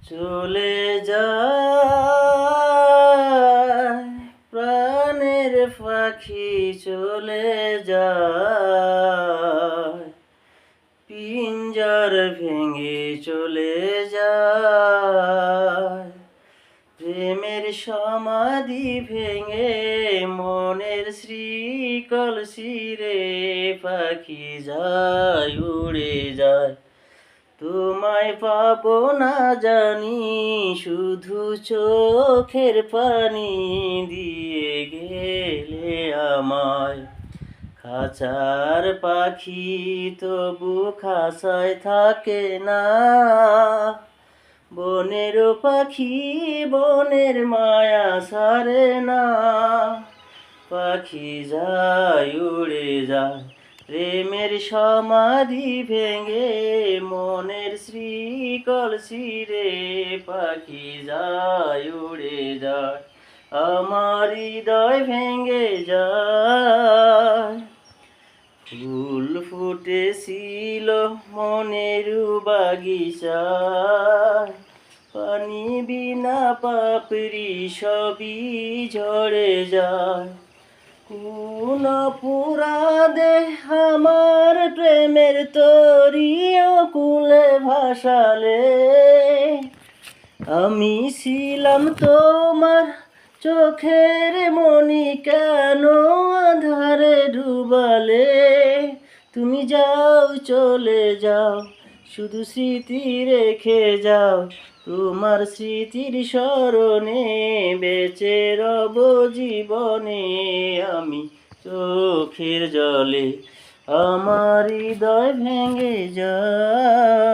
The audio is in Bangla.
চলে যায় প্রাণের পাখি চলে যায়, পিঞ্জর ভেঙে চলে যায়। প্রেমের সমাধি ভেঙে মনের শ্রীকল শিরে পাখি যায় উড়ে যায়। তোমায় পাবো না জানি, শুধু চোখের পানি দিয়ে গেলে আমায়। খাঁচার পাখি তবু খাঁচায় থাকে না, বনের পাখি বনের মায়া সারে না। পাখি যায় উড়ে যায় প্রেমের সমাধি ভেঙে মনের শ্রীকল শিরে পাখি যায় উড়ে যায়, আমার হৃদয় ভেঙে যায়। ফুল ফুটেছিল মনের বাগিচায়, পানি বিনা পাপড়ি সবই ঝরে যায়। কোন অপরাধে আমার প্রেমের তরিও কুলে ভাসালে, আমি ছিলাম তোমার চোখের মনি, কেন আধারে ডুবালে। তুমি যাও চলে যাও, শুধু স্মৃতি রেখে যাও, তোমার স্মৃতির স্মরণে বেঁচে রব জীবনে আমি চোখের জলে, আমার হৃদয় ভেঙে যায়।